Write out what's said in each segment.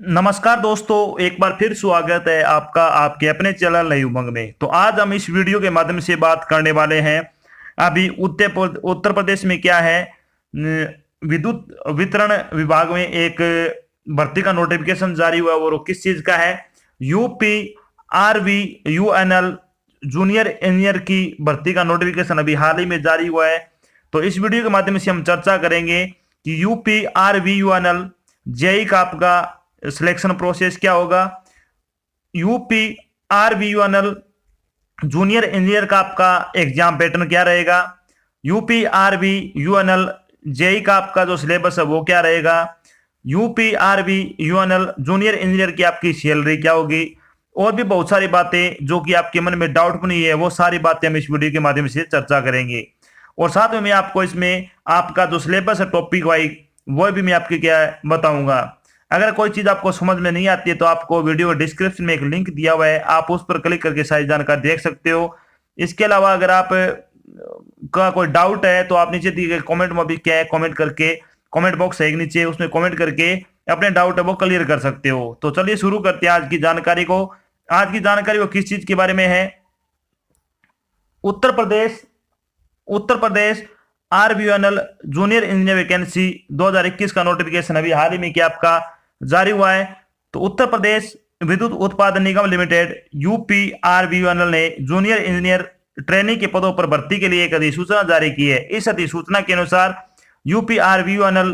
नमस्कार दोस्तों, एक बार फिर स्वागत है आपका आपके अपने चैनल नई उमंग में। तो आज हम इस वीडियो के माध्यम से बात करने वाले हैं। अभी उत्तर प्रदेश में क्या है, विद्युत वितरण विभाग में एक भर्ती का नोटिफिकेशन जारी हुआ है। और वो किस चीज का है? UP RV UNL junior engineer की भर्ती का नोटिफिकेशन अभी हाल ही में जारी हुआ है। तो इस वीडियो के माध्यम से हम चर्चा करेंगे कि यूपी आरवी यूएनएल जेई का आपका सिलेक्शन प्रोसेस क्या होगा, यूपी आरवीयूएनएल जूनियर इंजीनियर का आपका एग्जाम पैटर्न क्या रहेगा, यूपी आरवीयूएनएल जेई का आपका जो सिलेबस है वो क्या रहेगा, यूपी आरवीयूएनएल जूनियर इंजीनियर की आपकी सैलरी क्या होगी, और भी बहुत सारी बातें जो कि आपके मन में डाउट बनी है, वो सारी बातें हम इस वीडियो के माध्यम से चर्चा करेंगे। और साथ में मैं आपको इसमें आपका जो सिलेबस है टॉपिक वाइज वो भी मैं आपके क्या बताऊंगा। अगर कोई चीज आपको समझ में नहीं आती है तो आपको वीडियो डिस्क्रिप्शन में एक लिंक दिया हुआ है, आप उस पर क्लिक करके सारी जानकारी देख सकते हो। इसके अलावा अगर आप का कोई डाउट है तो आप नीचे दिए गए कमेंट में भी क्या है, कमेंट करके कमेंट बॉक्स है एक नीचे, उसमें कमेंट करके अपने डाउट है वो क्लियर कर सकते हो। तो चलिए शुरू करते हैं आज की जानकारी को। आज की जानकारी वो किस चीज के बारे में है? Uttar Pradesh Uttar Pradesh आरबीयूएनएल junior engineer vacancy 2021 का नोटिफिकेशन अभी हाल ही में क्या आपका जारी हुआ है। तो उत्तर प्रदेश विद्युत उत्पादन निगम लिमिटेड यूपी आरबीयूएनएल ने जूनियर इंजीनियर ट्रेनी के पदों पर भर्ती के लिए एक अधिसूचना जारी की है। इस अधिसूचना के अनुसार यूपी आरबीयूएनएल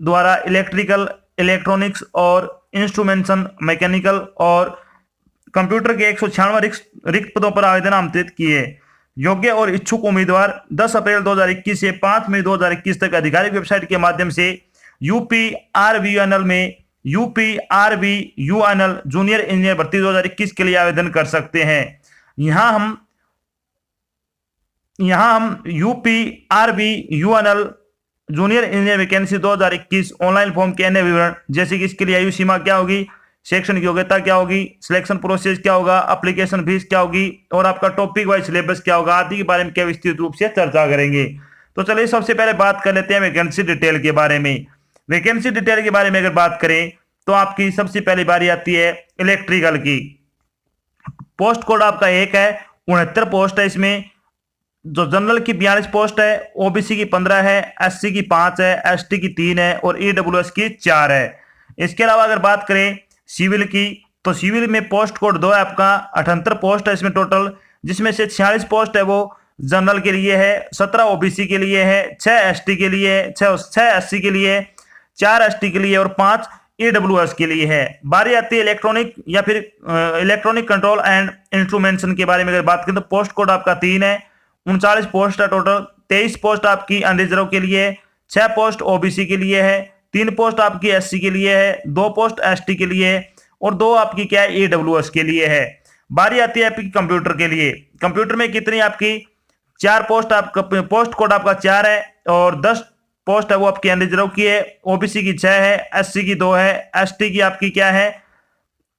द्वारा इलेक्ट्रिकल, इलेक्ट्रॉनिक्स और इंस्ट्रूमेंटेशन, मैकेनिकल और कंप्यूटर के 196 रिक्त पदों पर आवेदन आमंत्रित किए। योग्य और इच्छुक उम्मीदवार 10 अप्रैल 2021 से 5 मई 2021 तक आधिकारिक वेबसाइट के माध्यम से यूपी आरबीयूएनएल में यूपी आरबीयूएनएल जूनियर इंजीनियर भर्ती 2021 के लिए आवेदन कर सकते हैं। यहां हम UP RBUNL junior engineer vacancy 2021 online form के अन्य विवरण, जैसे कि इसके लिए आयु सीमा क्या होगी, शैक्षणिक योग्यता क्या होगी, सिलेक्शन प्रोसेस क्या होगा, एप्लीकेशन फीस क्या होगी और आपका टॉपिक वाइज सिलेबस क्या होगा आदि के बारे में क्या विस्तृत रूप से चर्चा करेंगे। तो चलिए सबसे पहले बात कर लेते हैं वैकेंसी डिटेल के बारे में। वैकेंसी डिटेल के बारे में अगर बात करें तो आपकी सबसे पहली बारी आती है इलेक्ट्रिकल की। पोस्ट कोड आपका 1 है, 69 पोस्ट है। इसमें जो जनरल की 42 पोस्ट है, ओबीसी की 15 है, एससी की 5 है, एसटी की 3 है और ईडब्ल्यूएस की 4 है। इसके अलावा अगर बात करें सिविल की, तो सिविल में पोस्ट कोड 2 है आपका, 78 पोस्ट है इसमें टोटल, जिसमें से 46 पोस्ट है वो जनरल के लिए है, 17 ओबीसी के लिए है, 6 एसटी के लिए है, 6 एससी के लिए, 4 एसटी के लिए और 5 ईडब्ल्यूएस के लिए है। बारी आती है इलेक्ट्रॉनिक या फिर इलेक्ट्रॉनिक कंट्रोल एंड इंस्ट्रूमेंटेशन के बारे में अगर बात करें तो पोस्ट कोड आपका 3 है, 39 पोस्ट है टोटल, 23 पोस्ट आपकी अनरिजर्व के लिए है, 6 पोस्ट ओबीसी के लिए है, 3 पोस्ट आपकी एससी के लिए है, 2 पोस्ट एसटी के लिए है और 2 आपकी क्या है ईडब्ल्यूएस के लिए है। बारी आती है आपकी कंप्यूटर के लिए। कंप्यूटर में कितनी आपकी 4 पोस्ट, आपका पोस्ट कोड आपका 4 है और 10 पोस्ट है वो आपकी अनरिजर्व की है, ओबीसी की 6 है, एससी की 2 है, एसटी की आपकी क्या है,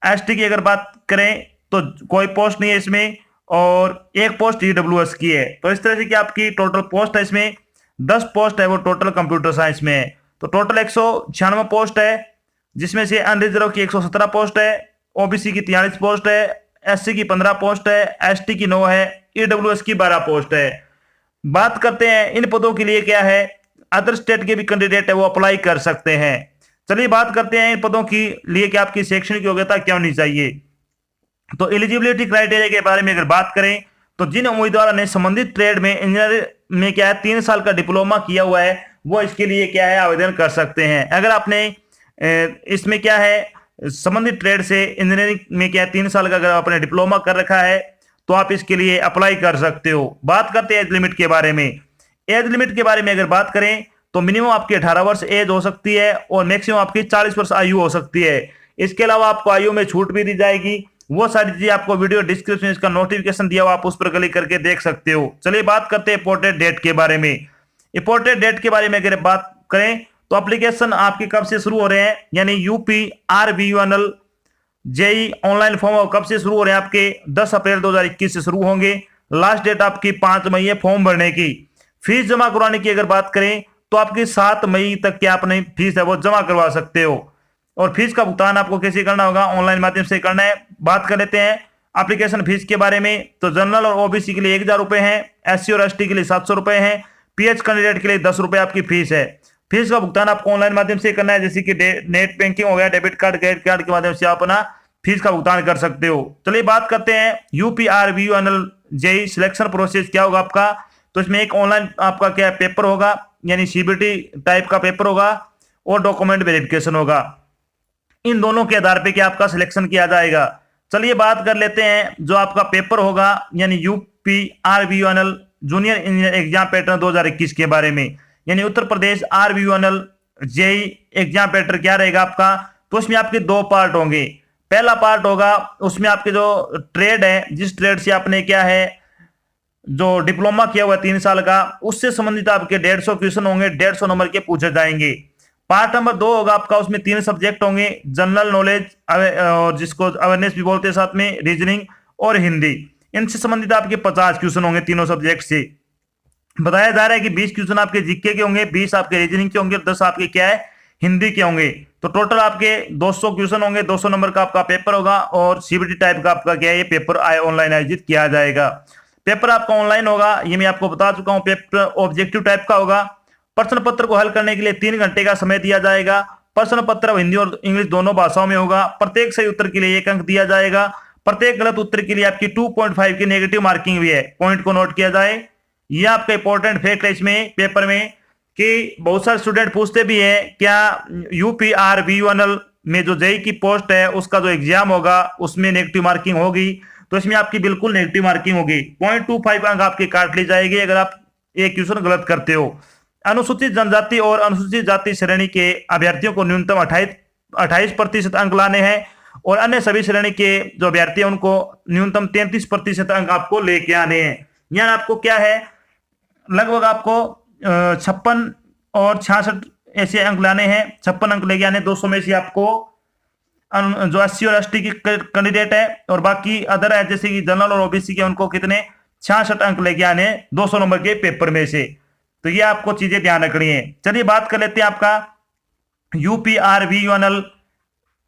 एसटी की अगर बात करें तो कोई पोस्ट नहीं है इसमें और 1 पोस्ट ईडब्ल्यूएस की है। तो इस तरह से कि आपकी टोटल पोस्ट है इसमें 10 पोस्ट है वो टोटल कंप्यूटर साइंस में है। तो टोटल 196 पोस्ट है, जिसमें से अनरिजर्व की 117 पोस्ट है, ओबीसी की 43 पोस्ट है, एससी की 15 पोस्ट है, एसटी की 9 है, ईडब्ल्यूएस की 12 पोस्ट है। बात करते हैं इन पदों के लिए क्या है, अदर स्टेट के भी कैंडिडेट है वो अप्लाई कर सकते हैं। चलिए बात करते हैं इन पदों की लिए कि आपकी शैक्षणिक योग्यता क्या होनी चाहिए। तो एलिजिबिलिटी क्राइटेरिया के बारे में अगर बात करें तो जिन उम्मीदवारों ने संबंधित ट्रेड में इंजीनियर में क्या है 3 साल का डिप्लोमा किया हुआ है वो इसके लिए क्या है आवेदन कर सकते हैं। अगर आपने इसमें क्या है संबंधित ट्रेड से इंजीनियरिंग में क्या है 3 साल का अगर आपने डिप्लोमा कर रखा है तो आप इसके लिए अप्लाई कर सकते हो। बात करते हैं एज लिमिट के बारे में। एज लिमिट के बारे में अगर बात करें तो मिनिमम आपकी 18 वर्ष एज हो सकती है और मैक्सिमम आपकी 40 वर्ष आयु हो सकती है। इसके अलावा आपको आयु में छूट भी दी जाएगी। वो सारी चीजें आपको वीडियो डिस्क्रिप्शन में इसका नोटिफिकेशन दिया हुआ, आप उस पर क्लिक करके देख सकते हो। चलिए बात करते हैं इंपोर्टेड डेट के बारे में। इंपोर्टेड डेट के बारे में अगर बात करें तो एप्लीकेशन आपके कब से शुरू हो रहे हैं, यानी यूपी आरबीयूएनएल जेई ऑनलाइन फॉर्म कब से शुरू हो रहे हैं आपके 10 अप्रैल 2021 से शुरू होंगे। लास्ट डेट आपकी 5 मई है फॉर्म भरने की। फीस जमा करवाने की अगर बात करें तो आपकी 7 मई तक क्या अपनी फीस है वो जमा करवा सकते हो। और फीस का भुगतान आपको कैसे करना होगा, ऑनलाइन माध्यम से करना है। बात कर लेते हैं एप्लीकेशन फीस के बारे में। तो जनरल और ओबीसी के लिए 1000 रुपए है, एससी और एसटी के लिए 700 रुपए है, पीएच कैंडिडेट के लिए 10 रुपए आपकी फीस है। फीस का भुगतान आपको ऑनलाइन माध्यम से करना है, जैसे कि नेट बैंकिंग हो गया, डेबिट कार्ड, क्रेडिट कार्ड के माध्यम से आप अपना फीस का भुगतान कर सकते हो। चलिए बात करते हैं यूपीआरबीयूएनएल जेई सिलेक्शन प्रोसेस क्या होगा आपका। तो इसमें एक ऑनलाइन आपका क्या पेपर होगा, यानी सीबीटी टाइप का पेपर होगा और डॉक्यूमेंट वेरिफिकेशन होगा। इन दोनों के आधार पे क्या आपका सिलेक्शन किया जाएगा। चलिए बात कर लेते हैं जो आपका पेपर होगा, यानी यूपीआरबीयूएनएल जूनियर इंजीनियर एग्जाम पैटर्न 2021 के बारे में, यानी Uttar Pradesh आरबीयूएनएल JEE exam pattern क्या रहेगा आपका। तो उसमें आपके 2 पार्ट होंगे। पहला पार्ट होगा उसमें आपके जो ट्रेड है, जिस ट्रेड से आपने क्या है जो डिप्लोमा किया हुआ 3 साल का, उससे संबंधित आपके 150 क्वेश्चन होंगे, 150 नंबर के पूछे जाएंगे। पार्ट नंबर 2 होगा आपका, उसमें 3 सब्जेक्ट होंगे, जनरल नॉलेज और जिसको अवेयरनेस भी बोलते हैं, साथ में रीजनिंग और हिंदी। इनसे संबंधित आपके 50 क्वेश्चन होंगे तीनों सब्जेक्ट से। बताया जा रहा है कि 20 क्वेश्चन आपके जीके के होंगे, 20 आपके रीजनिंग के होंगे, 10 आपके क्या है हिंदी के होंगे। तो टोटल आपके 200 क्वेश्चन होंगे, 200 नंबर का आपका पेपर होगा और सीबीटी टाइप का आपका क्या है ये पेपर ऑनलाइन आयोजित किया जाएगा। पेपर आपका ऑनलाइन होगा, ये मैं आपको बता चुका हूं। पेपर ऑब्जेक्टिव टाइप का होगा। प्रश्न पत्र को हल करने के लिए 3 घंटे का समय दिया जाएगा। प्रश्न पत्र हिंदी और इंग्लिश दोनों भाषाओं में होगा। प्रत्येक सही उत्तर के लिए 1 अंक दिया जाएगा। प्रत्येक गलत उत्तर के लिए आपकी 2.5 की नेगेटिव मार्किंग भी है, पॉइंट को नोट किया जाए। यह आपका इंपॉर्टेंट फैक्ट है इसमें पेपर में कि बहुत सारे स्टूडेंट पूछते भी है क्या यूपीआरबीयूएनएल में जो जेई की पोस्ट है उसका जो एग्जाम होगा उसमें नेगेटिव मार्किंग होगी। तो इसमें आपकी बिल्कुल नेगेटिव मार्किंग होगी, 0.25 अंक आपके काट ली जाएगी अगर आप एक क्वेश्चन गलत करते हो। अनुसूचित जनजाति और अनुसूचित जाति श्रेणी के अभ्यर्थियों को न्यूनतम 28% अंक लाने हैं और अन्य सभी श्रेणी के जो अभ्यर्थी हैं उनको न्यूनतम 33% अंक आपको लेके आने हैं। यानी आपको क्या है लगभग आपको 56 और 66 ऐसे अंक लाने हैं। 56 अंक लेके आने, 200 में से आपको जो एससी और एसटी की कैंडिडेट है और बाकी अदर है जैसे कि जनरल और ओबीसी के, उनको कितने 66 अंक लेके आने 200 नंबर के पेपर में से। तो ये आपको चीजें ध्यान रखनी है। चलिए बात कर लेते हैं आपका यूपीआरबीयूएनएल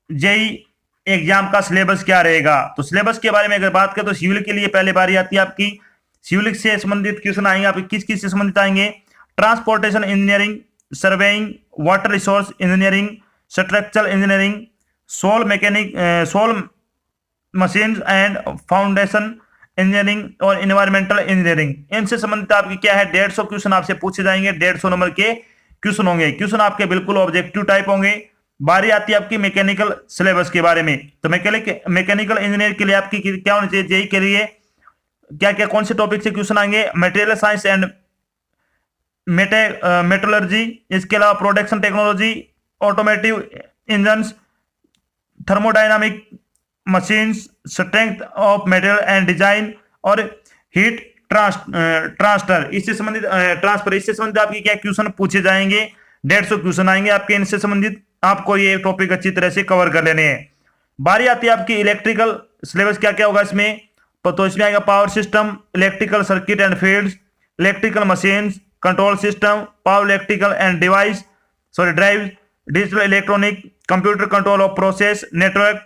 जेई एग्जाम का सिलेबस क्या रहेगा। तो सिलेबस के बारे में अगर बात करें तो सिविल के लिए पहले बारी आती है आपकी। सिविल से संबंधित क्वेश्चन आएंगे आपके, किस किस से संबंधित आएंगे, transportation engineering, surveying, water resource engineering, structural engineering, soil machines and foundation engineering और इन्वायरमेंटल इंजीनियरिंग। इनसे संबंधित आपकी क्या है 150 क्वेश्चन आपसे पूछे जाएंगे, 150 नंबर के क्वेश्चन होंगे। क्वेश्चन आपके बिल्कुल ऑब्जेक्टिव टाइप होंगे। बारी आती है आपकी मैकेनिकल सिलेबस के बारे में। तो मैकेनिकल इंजीनियर के लिए आपकी क्या होना चाहिए, जेई के लिए क्या क्या कौन से टॉपिक से क्वेश्चन आएंगे, मटेरियल साइंस एंड मेट्रोलॉजी, इसके अलावा production technology, automotive engines, thermodynamic machines, strength of material and design और हीट ट्रांसफर इससे संबंधित आपकी क्या क्वेश्चन पूछे जाएंगे। 150 क्वेश्चन आएंगे आपके इनसे संबंधित, आपको ये टॉपिक अच्छी तरह से कवर कर लेने हैं। बारी आती है आपकी इलेक्ट्रिकल सिलेबस, क्या क्या होगा इसमें। तो इसमें आएगा power system, electrical circuit and fields, electrical machines, control system, power electrical and drive, digital electronic, computer control of process, network,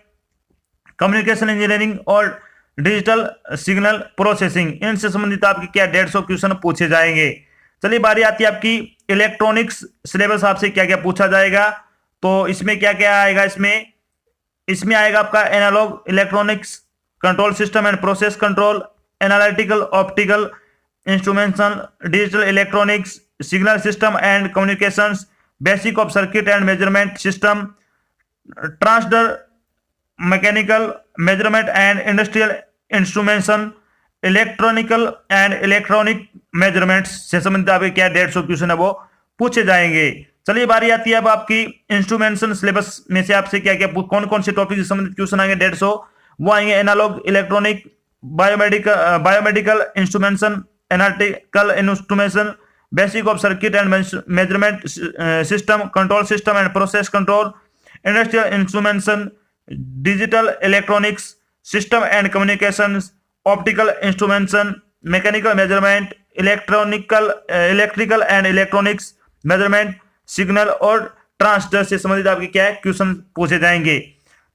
communication engineering और डिजिटल सिग्नल प्रोसेसिंग। इनसे संबंधित आपके क्या 150 क्वेश्चन पूछे जाएंगे। चलिए बारी आती है आपकी इलेक्ट्रॉनिक्स सिलेबस, आपसे क्या क्या पूछा जाएगा। तो इसमें क्या क्या आएगा, इसमें आएगा आपका analogue electronics, control system and process control, analytical optical instrumentation, digital electronics, signal system and communications, basic of circuit and measurement system, transducer mechanical measurement and industrial instrumentation, electrical and electronic measurements से संबंधित आपके क्या 150 question है वो पूछे जाएंगे। चलिए बारी आती है अब आपकी इंस्ट्रूमेंटेशन सिलेबस में से आपसे क्या क्या कौन कौन से टॉपिक से संबंधित क्वेश्चन आएंगे 150। वो आएंगे analog electronic, biomedical instrumentation, analytical instrumentation, basic of circuit and measurement system, control system and process control, industrial instrumentation, digital electronics, system and communications, optical instrumentation, mechanical measurement, electrical and electronics measurement, signal और ट्रांसटर से संबंधित आपके क्या है question पूछे जाएंगे।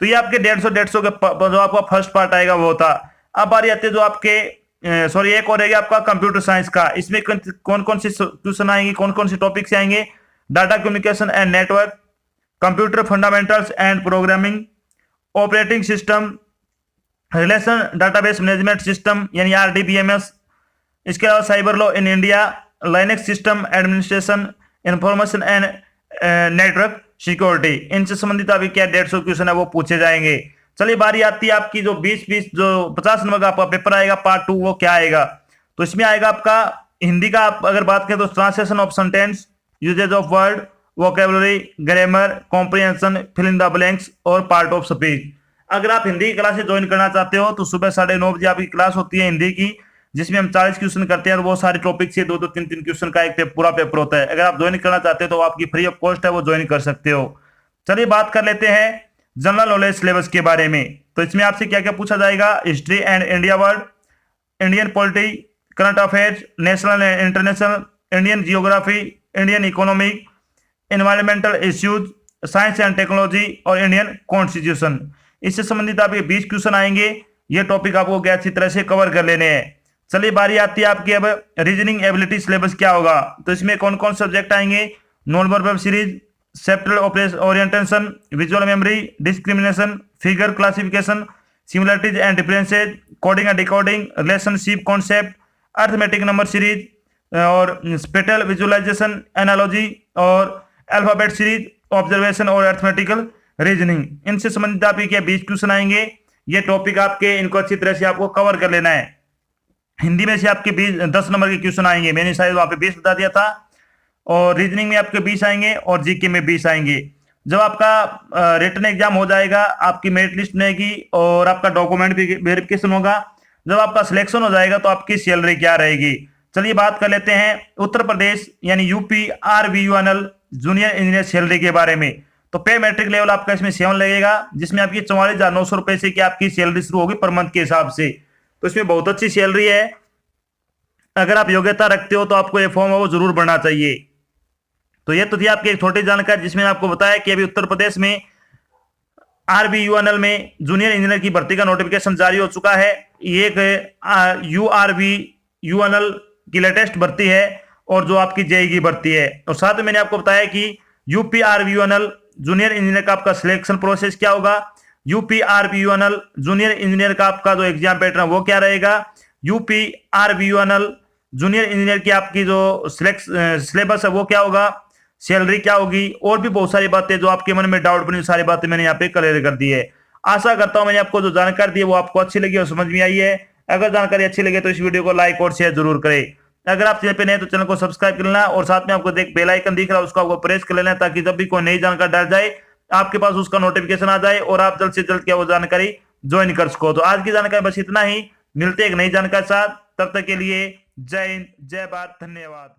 तो ये आपके 150 के जो आपका फर्स्ट पार्ट आएगा वो था। अब बारी आती है जो आपके सॉरी एक और रहेगा आपका कंप्यूटर साइंस का। इसमें कौन कौन से क्वेश्चन आएंगे, कौन कौन से टॉपिक से आएंगे? Data communication and network, computer fundamentals and programming, operating system, relation database management system यानी आरडीबीएमएस, इसके अलावा cyber law in India, Linux system administration, information and network security. इनसे संबंधित अभी क्या 150 क्वेश्चन है वो पूछे जाएंगे। चलिए बारी आती है आपकी जो 20 जो 50 नंबर का आपका पेपर आएगा पार्ट 2, वो क्या आएगा? तो इसमें आएगा आपका हिंदी का। आप अगर बात करें तो translation of sentence, usages of word, vocabulary, grammar, comprehension, fill in the blanks और पार्ट ऑफ स्पीच। अगर आप हिंदी की क्लास ज्वाइन करना चाहते हो तो सुबह 9:30 बजे आपकी क्लास होती है हिंदी की, जिसमें हम 40 क्वेश्चन करते हैं और वो सारे टॉपिक से 2-2, 3-3 क्वेश्चन का एक पूरा पेपर होता है। अगर आप ज्वाइन करना चाहते हो तो आपकी फ्री ऑफ कॉस्ट है, वो ज्वाइन कर सकते हो। चलिए बात कर लेते हैं जनरल नॉलेज सिलेबस के बारे में। तो इसमें आपसे क्या क्या पूछा जाएगा? History and India world, Indian polity, current affairs, national and international, Indian geography, Indian economic, environmental issues, science and technology और इंडियन कॉन्स्टिट्यूशन। इससे संबंधित आपके 20 क्वेश्चन आएंगे। ये टॉपिक आपको क्या अच्छी तरह से कवर कर लेने हैं। चलिए बारी आती है आपकी अब रीजनिंग एबिलिटी सिलेबस क्या होगा। तो इसमें कौन कौन सब्जेक्ट आएंगे? Non verbal series, septal orientation, visual memory, discrimination, figure classification, similarities and differences, coding and decoding, relationship concept, arithmetic number series और स्पेटल विजुअलाइजेशन, एनालॉजी और अल्फाबेट सीरीज, ऑब्जर्वेशन और अर्थमेटिकल रीजनिंग। इनसे संबंधित आपके क्या 20 क्वेश्चन आएंगे। ये टॉपिक आपके इनको अच्छी तरह से आपको कवर कर लेना है। हिंदी में से आपके 10 नंबर के क्वेश्चन आएंगे, मैंने शायद वहां पे 20 बता दिया था। और रीजनिंग में आपके 20 आएंगे और जीके में 20 आएंगे। जब आपका रिटन एग्जाम हो जाएगा, आपकी मेरिट लिस्ट बनेगी और आपका डॉक्यूमेंट भी वेरिफिकेशन होगा। जब आपका सिलेक्शन हो जाएगा तो आपकी सैलरी क्या रहेगी। चलिए बात कर लेते हैं उत्तर प्रदेश यानी UP RVUNL junior engineer salary के बारे में। तो पे मैट्रिक लेवल आपका इसमें 7 लगेगा, जिसमें आपकी 44,900 रुपए से क्या आपकी सैलरी शुरू होगी पर मंथ के हिसाब से। तो इसमें बहुत अच्छी सैलरी है। अगर आप योग्यता रखते हो तो आपको ये फॉर्म है वो जरूर भरना चाहिए। तो ये तो थी आपकी एक छोटी जानकारी, जिसमें आपको बताया कि अभी उत्तर प्रदेश में RVUNL में जूनियर इंजीनियर की भर्ती का नोटिफिकेशन जारी हो चुका है। ये एक URVUNL की लेटेस्ट भर्ती है और जो आपकी JEE की भर्ती है। और साथ में मैंने आपको बताया कि यूपी RVUNL जूनियर इंजीनियर का आपका सिलेक्शन प्रोसेस क्या होगा। यूपी RVUNL जूनियर इंजीनियर का आपका जो एग्जाम पैटर्न वो क्या रहेगा। यूपी RVUNL जूनियर इंजीनियर की आपकी जो सिलेबस है वो क्या होगा, सैलरी क्या होगी, और भी बहुत सारी बातें जो आपके मन में डाउट बनी, सारी बातें मैंने यहाँ पे क्लियर कर दी है। आशा करता हूं मैंने आपको जो जानकारी दी है वो आपको अच्छी लगी और समझ में आई है। अगर जानकारी अच्छी लगे तो इस वीडियो को लाइक और शेयर जरूर करें। अगर आप चैनल पे नए तो चैनल को सब्सक्राइब कर लेना और साथ में आपको देख बेल आइकन दिख रहा है उसको आपको प्रेस कर लेना, ताकि जब भी कोई नई जानकारी डाल जाए आपके पास उसका नोटिफिकेशन आ जाए और आप जल्द से जल्द क्या वो जानकारी ज्वाइन कर सको। तो आज की जानकारी बस इतना ही, मिलते एक नई जानकारी साथ, तब तक के लिए जय हिंद, जय भारत, धन्यवाद।